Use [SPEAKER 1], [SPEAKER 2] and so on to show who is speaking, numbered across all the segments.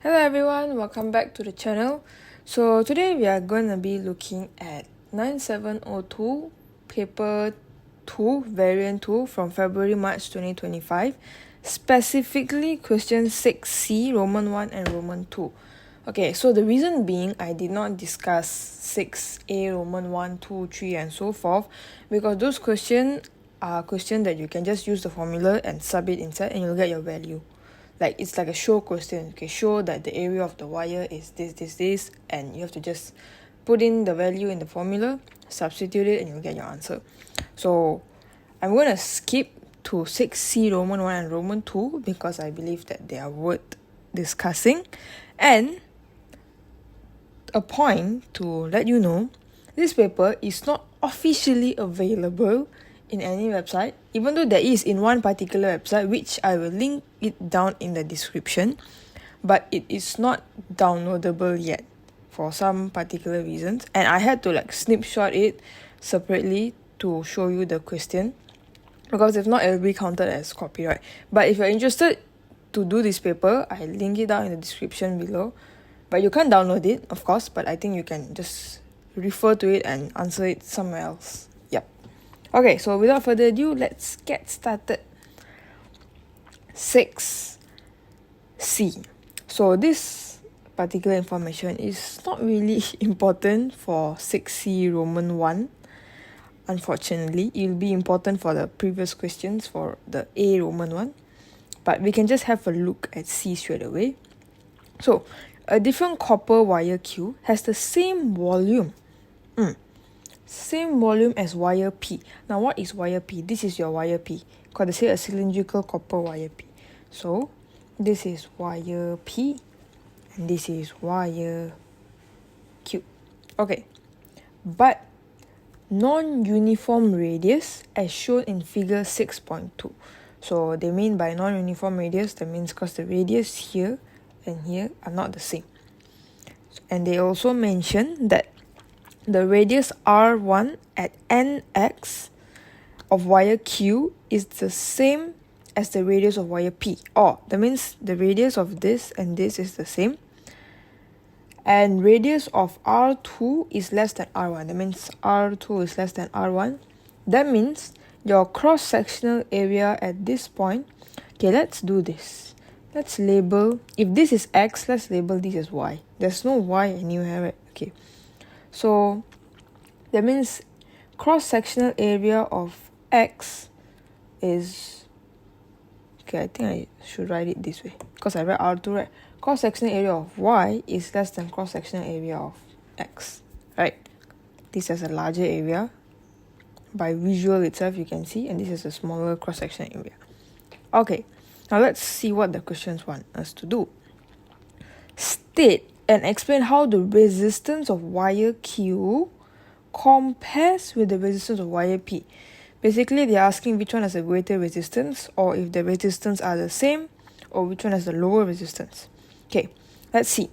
[SPEAKER 1] Hello everyone, welcome back to the channel. So today we are going to be looking at 9702 paper 2 variant 2 from February-March 2025, specifically question 6C Roman 1 and Roman 2. Okay, so the reason being I did not discuss 6A Roman 1, 2, 3 and so forth because those questions are questions that you can just use the formula and sub it inside and you'll get your value. Like it's like a show question. Okay, show that the area of the wire is this, and you have to just put in the value in the formula, substitute it, and you'll get your answer. So I'm going to skip to 6C Roman 1 and Roman 2 because I believe that they are worth discussing. And a point to let you know, this paper is not officially available in any website, even though there is in one particular website, which I will link it down in the description, but it is not downloadable yet for some particular reasons, and I had to snapshot it separately to show you the question, because if not it will be counted as copyright. But if you're interested to do this paper, I link it down in the description below, but you can't download it, of course, but I think you can just refer to it and answer it somewhere else. Okay, so without further ado, let's get started. 6C. So this particular information is not really important for 6C Roman 1. Unfortunately, it will be important for the previous questions for the A Roman 1. But we can just have a look at C straight away. So, a different copper wire Q has the same volume. Same volume as wire P. Now what is wire P? This is your wire P. Got to say a cylindrical copper wire P. So this is wire P and this is wire Q. Okay. But non-uniform radius as shown in figure 6.2. So they mean by non-uniform radius, that means because the radius here and here are not the same. And they also mention that the radius R1 at NX of wire Q is the same as the radius of wire P. Or that means the radius of this and this is the same. And radius of R2 is less than R1. That means R2 is less than R1. That means your cross-sectional area at this point. Okay, let's do this. Let's label, if this is X, let's label this as Y. There's no Y anywhere, right? Okay. So that means cross-sectional area of X is, okay, I think I should write it this way because I read R2, right? Cross-sectional area of Y is less than cross-sectional area of X, right? This has a larger area. By visual itself, you can see, and this is a smaller cross-sectional area. Okay, now let's see what the questions want us to do. State and explain how the resistance of wire Q compares with the resistance of wire P. Basically, they are asking which one has a greater resistance, or if the resistance are the same, or which one has the lower resistance. Okay, let's see.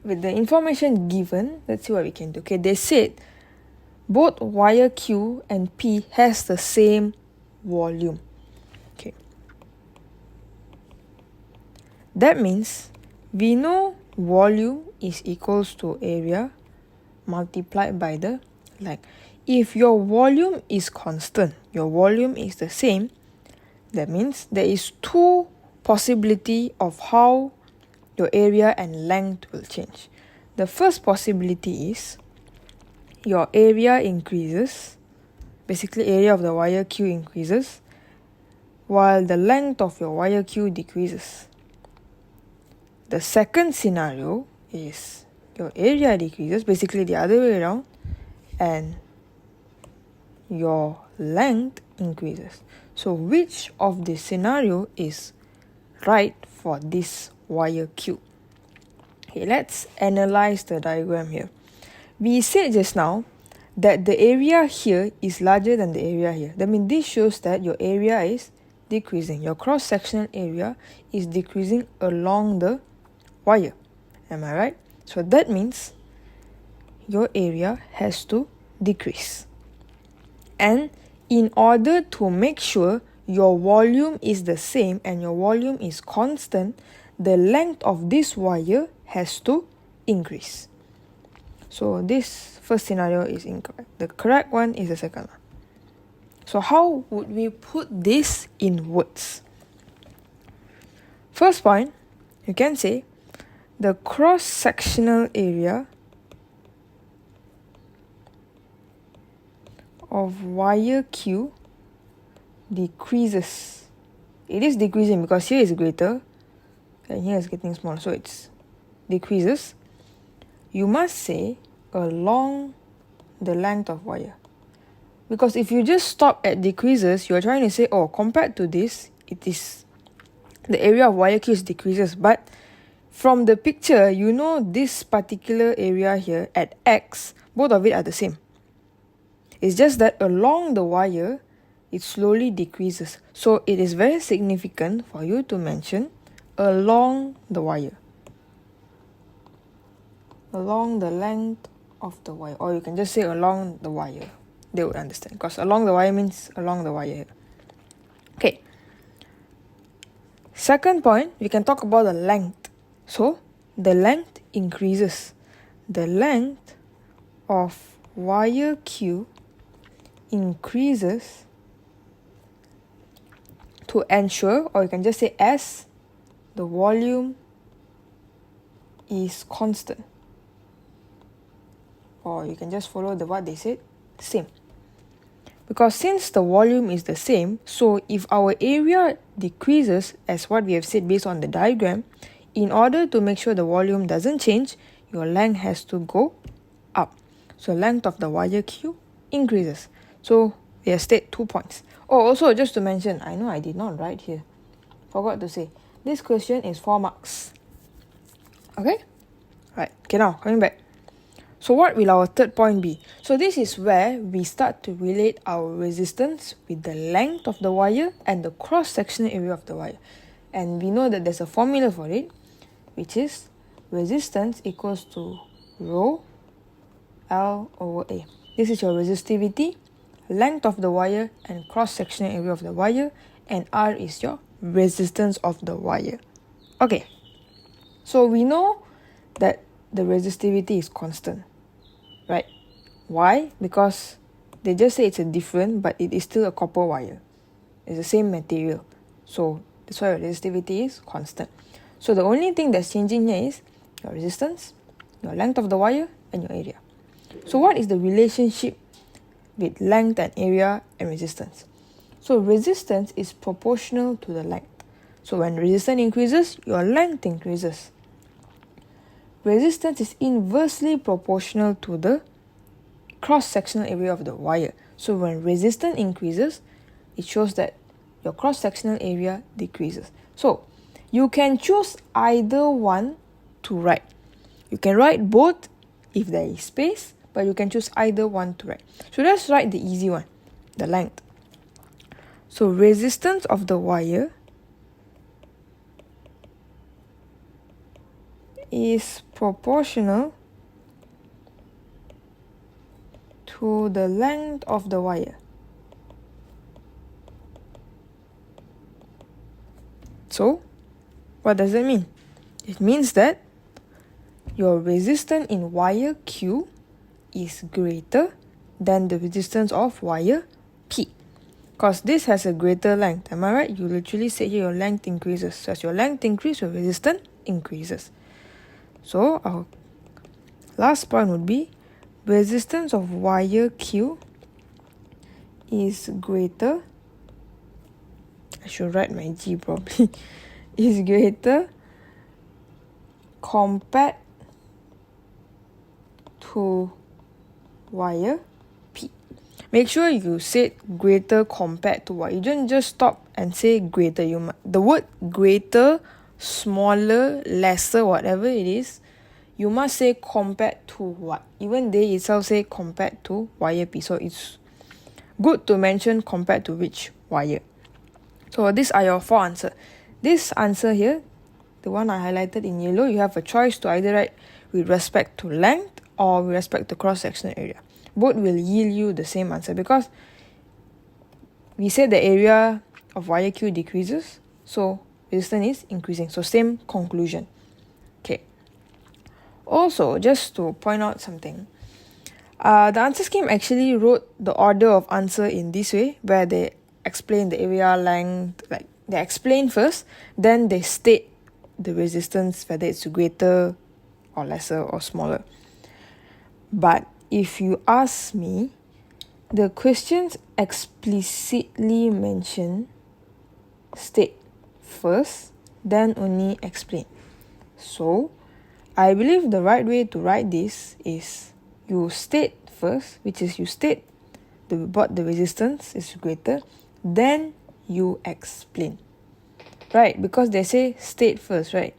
[SPEAKER 1] With the information given, let's see what we can do. Okay, they said both wire Q and P has the same volume. Okay, that means we know volume is equals to area multiplied by the length. If your volume is constant, your volume is the same, that means there is two possibility of how your area and length will change. The first possibility is your area increases, basically area of the wire Q increases, while the length of your wire Q decreases. The second scenario is your area decreases, basically the other way around, and your length increases. So which of this scenario is right for this wire Q? Okay, let's analyze the diagram here. We said just now that the area here is larger than the area here. That means this shows that your area is decreasing. Your cross-sectional area is decreasing along the wire. Am I right? So that means your area has to decrease. And in order to make sure your volume is the same and your volume is constant, the length of this wire has to increase. So this first scenario is incorrect. The correct one is the second one. So how would we put this in words? First point, you can say the cross-sectional area of wire Q decreases. It is decreasing because here is greater and here is getting smaller, so it's decreases. You must say along the length of wire, because if you just stop at decreases, you are trying to say, oh, compared to this, it is the area of wire Q decreases. But from the picture, you know this particular area here at X, both of it are the same. It's just that along the wire, it slowly decreases. So it is very significant for you to mention along the wire, along the length of the wire, or you can just say along the wire. They would understand, because along the wire means along the wire. Okay. Second point, we can talk about the length. So the length increases. The length of wire Q increases to ensure, or you can just say as the volume is constant, or you can just follow what they said, same. Because since the volume is the same, so if our area decreases as what we have said based on the diagram, in order to make sure the volume doesn't change, your length has to go up. So length of the wire Q increases. So we have stated 2 points. Oh, also just to mention, I know I did not write here. Forgot to say. This question is 4 marks. Okay? Right. Okay, now coming back. So what will our third point be? So this is where we start to relate our resistance with the length of the wire and the cross-sectional area of the wire. And we know that there's a formula for it, which is resistance equals to rho L over A. This is your resistivity, length of the wire and cross-sectional area of the wire, and R is your resistance of the wire. Okay, so we know that the resistivity is constant, right? Why? Because they just say it's a different, but it is still a copper wire. It's the same material. So that's why resistivity is constant. So the only thing that's changing here is your resistance, your length of the wire, and your area. So what is the relationship with length and area and resistance? So resistance is proportional to the length. So when resistance increases, your length increases. Resistance is inversely proportional to the cross-sectional area of the wire. So when resistance increases, it shows that your cross-sectional area decreases. So you can choose either one to write. You can write both if there is space, but you can choose either one to write. So let's write the easy one, the length. So resistance of the wire is proportional to the length of the wire. So, what does it mean? It means that your resistance in wire Q is greater than the resistance of wire P. Because this has a greater length. Am I right? You literally say here your length increases. So as your length increases, your resistance increases. So our last point would be resistance of wire Q is greater. I should write my G probably. Is greater compared to wire P. Make sure you say greater compared to what. You don't just stop and say greater. The word greater, smaller, lesser, whatever it is, you must say compared to what. Even they itself say compared to wire P. So it's good to mention compared to which wire. So these are your 4 answers. This answer here, the one I highlighted in yellow, you have a choice to either write with respect to length or with respect to cross-sectional area. Both will yield you the same answer because we said the area of wire Q decreases. So resistance is increasing. So same conclusion. Okay. Also, just to point out something, the answer scheme actually wrote the order of answer in this way, where they explain the area, length, like they explain first, then they state the resistance, whether it's greater or lesser or smaller. But if you ask me, the questions explicitly mention state first, then only explain. So, I believe the right way to write this is you state first, which is you state what the resistance is greater, then you explain. Right, because they say state first, right?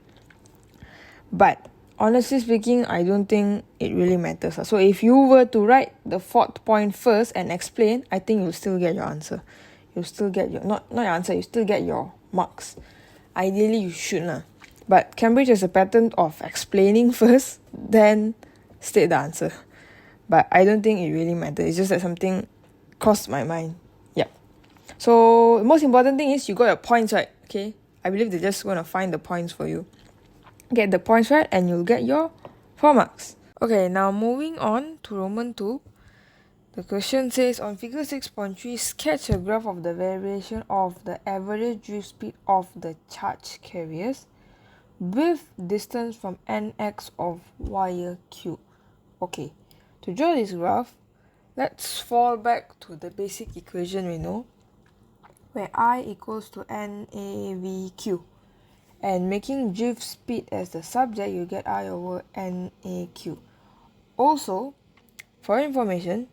[SPEAKER 1] But honestly speaking, I don't think it really matters. So if you were to write the fourth point first and explain, I think you'll still get your answer. You'll still get your, not your answer, you still get your marks. Ideally, you should lah. But Cambridge has a pattern of explaining first, then state the answer. But I don't think it really matters. It's just that something crossed my mind. Yep. So the most important thing is you got your points right. Okay. I believe they're just going to find the points for you. Get the points right and you'll get your 4 marks. Okay, now moving on to Roman 2. The question says, on figure 6.3, sketch a graph of the variation of the average drift speed of the charge carriers with distance from nx of wire q. Okay, to draw this graph, let's fall back to the basic equation we know, where I equals to NAVQ. And making drift speed as the subject, you get I over NAQ. Also, for information,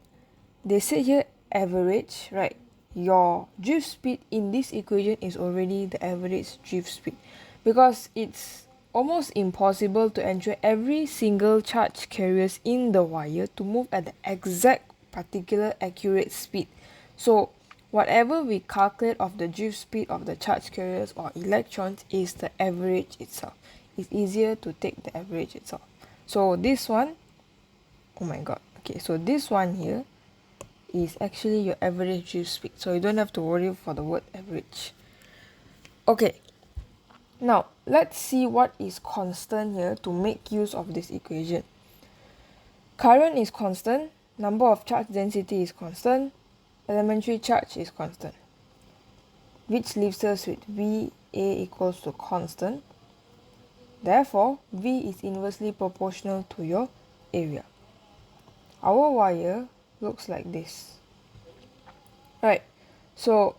[SPEAKER 1] they say here average, right? Your drift speed in this equation is already the average drift speed, because it's almost impossible to ensure every single charge carriers in the wire to move at the exact particular accurate speed. So whatever we calculate of the drift speed of the charge carriers or electrons is the average itself. It's easier to take the average itself. So this one, oh my god, okay, so this one here is actually your average drift speed. So you don't have to worry for the word average. Okay, now let's see what is constant here to make use of this equation. Current is constant, number of charge density is constant, elementary charge is constant, which leaves us with VA equals to constant. Therefore, V is inversely proportional to your area. Our wire looks like this. Right, so,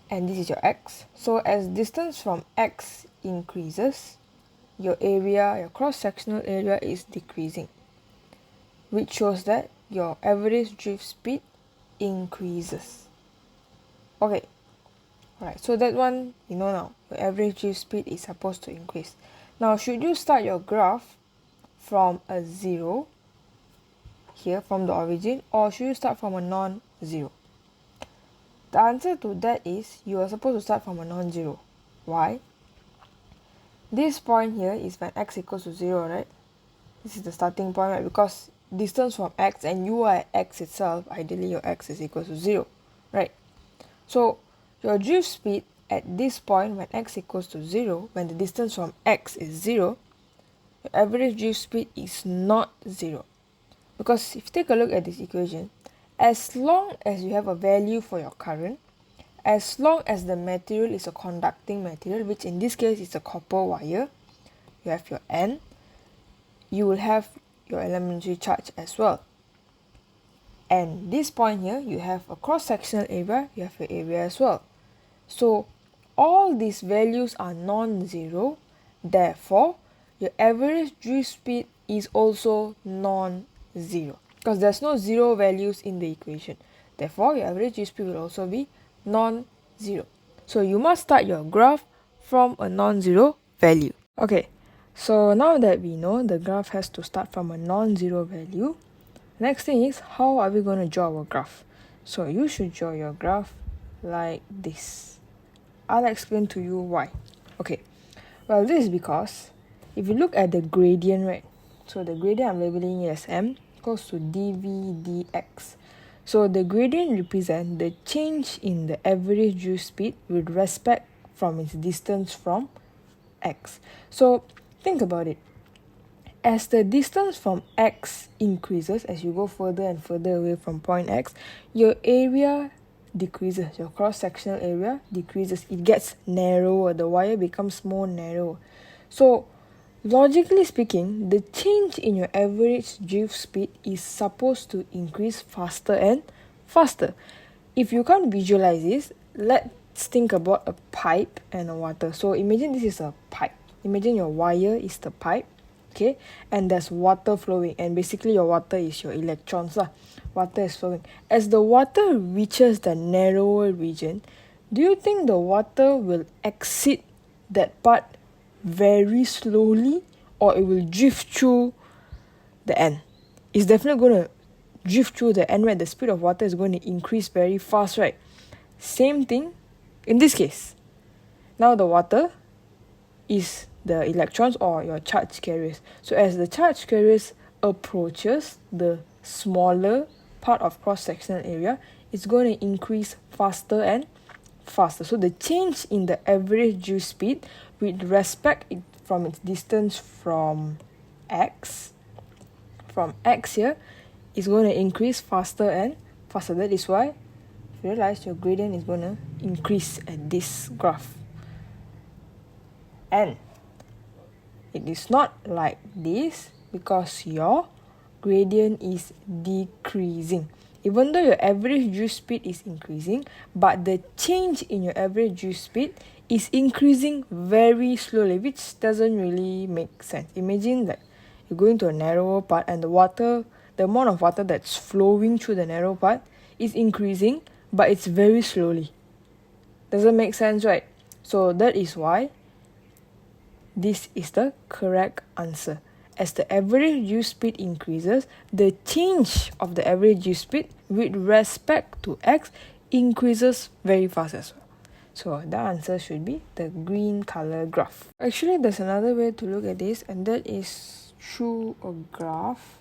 [SPEAKER 1] and this is your X. So as distance from X increases, your area, your cross-sectional area is decreasing, which shows that your average drift speed increases. Okay, alright, so that one you know now, your average drift speed is supposed to increase. Now should you start your graph from a 0 here from the origin, or should you start from a non-zero? The answer to that is you are supposed to start from a non-zero. Why? This point here is when x equals to 0, right? This is the starting point, right? Because distance from x and you are at x itself, ideally your x is equal to 0, right? So your drift speed at this point when x equals to 0, when the distance from x is 0, your average drift speed is not 0. Because if you take a look at this equation, as long as you have a value for your current, as long as the material is a conducting material, which in this case is a copper wire, you have your N, you will have your elementary charge as well. And this point here, you have a cross-sectional area, you have your area as well. So all these values are non-zero, therefore your average drift speed is also non-zero, because there's no zero values in the equation. Therefore your average drift speed will also be non-zero. So you must start your graph from a non-zero value. Okay, so now that we know the graph has to start from a non-zero value, next thing is how are we going to draw our graph? So you should draw your graph like this. I'll explain to you why. Okay, well, this is because if you look at the gradient, right? So the gradient I'm labeling as M equals to dV dx. So the gradient represents the change in the average drift speed with respect from its distance from x. So think about it. As the distance from x increases, as you go further and further away from point x, your area decreases, your cross-sectional area decreases. It gets narrower, the wire becomes more narrow. So logically speaking, the change in your average drift speed is supposed to increase faster and faster. If you can't visualize this, let's think about a pipe and a water. So imagine this is a pipe. Imagine your wire is the pipe, okay, and there's water flowing, and basically your water is your electrons lah. Water is flowing. As the water reaches the narrower region, do you think the water will exit that part very slowly, or it will drift through the end? It's definitely going to drift through the end, right? The speed of water is going to increase very fast, right? Same thing in this case. Now the water is the electrons or your charge carriers. So as the charge carriers approaches the smaller part of cross-sectional area, it's going to increase faster and faster. So the change in the average drift speed with respect from its distance from x here is going to increase faster and faster. That is why you realize your gradient is going to increase at this graph. And it is not like this because your gradient is decreasing. Even though your average drift speed is increasing, but the change in your average drift speed is increasing very slowly, which doesn't really make sense. Imagine that you're going to a narrower part and the amount of water that's flowing through the narrow part is increasing, but it's very slowly. Doesn't make sense, right? So that is why this is the correct answer. As the average drift speed increases, the change of the average drift speed with respect to x increases very fast as well. So the answer should be the green color graph. Actually, there's another way to look at this, and that is through a graph.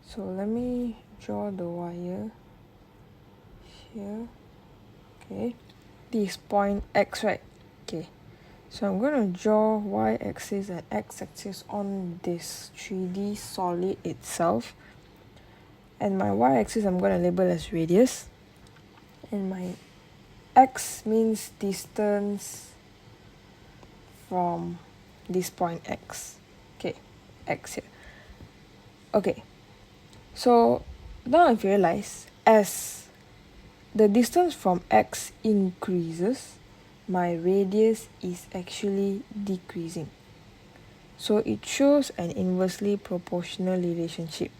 [SPEAKER 1] So let me draw the wire here. Okay, this point x, right? Okay. So I'm going to draw y-axis and x-axis on this 3D solid itself. And my y-axis I'm going to label as radius. And my x means distance from this point x. Okay, x here. Okay, so now I've realized as the distance from x increases, my radius is actually decreasing. So it shows an inversely proportional relationship,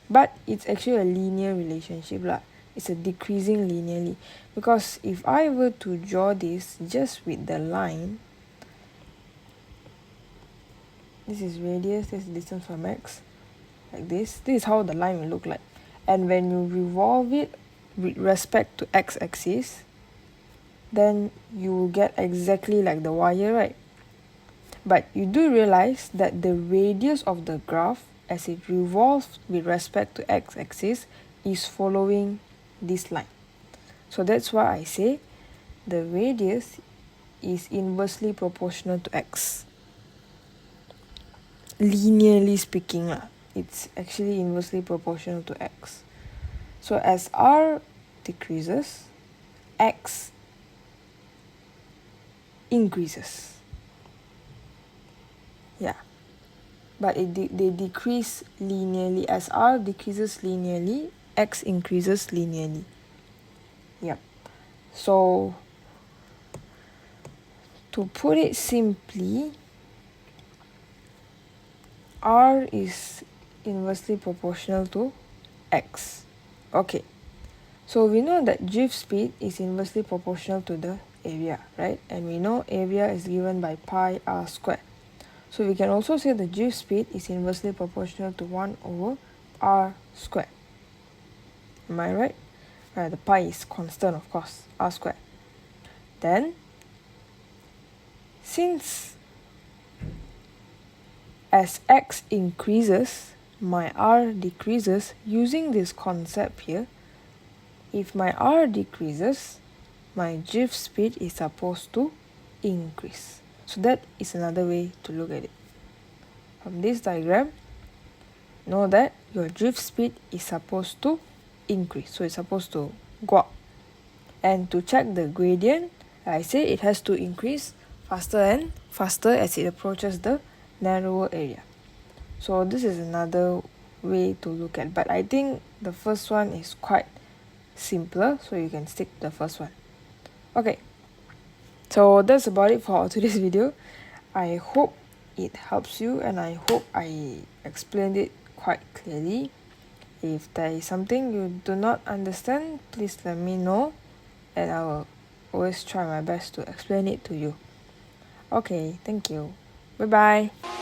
[SPEAKER 1] but it's actually a linear relationship lah. It's a decreasing linearly, because if I were to draw this just with the line, this is radius, this is distance from x, like this is how the line will look like. And when you revolve it with respect to x-axis, then you will get exactly like the wire, right? But you do realize that the radius of the graph as it revolves with respect to x-axis is following this line. So that's why I say the radius is inversely proportional to x. Linearly speaking, it's actually inversely proportional to x. So as r decreases, x increases. Yeah, but they decrease linearly. As r decreases linearly, x increases linearly. Yep. So to put it simply, r is inversely proportional to x. Okay, so we know that drift speed is inversely proportional to the area, right? And we know area is given by pi r squared. So we can also say the drift speed is inversely proportional to 1 over r squared. Am I right? The pi is constant, of course, r squared. Then, since as x increases, my r decreases, using this concept here, if my r decreases, my drift speed is supposed to increase. So that is another way to look at it. From this diagram, know that your drift speed is supposed to increase. So it's supposed to go up. And to check the gradient, I say it has to increase faster and faster as it approaches the narrower area. So this is another way to look at, but I think the first one is quite simpler, so you can stick to the first one. Okay, so that's about it for today's video. I hope it helps you and I hope I explained it quite clearly. If there is something you do not understand, please let me know and I will always try my best to explain it to you. Okay, thank you. Bye bye.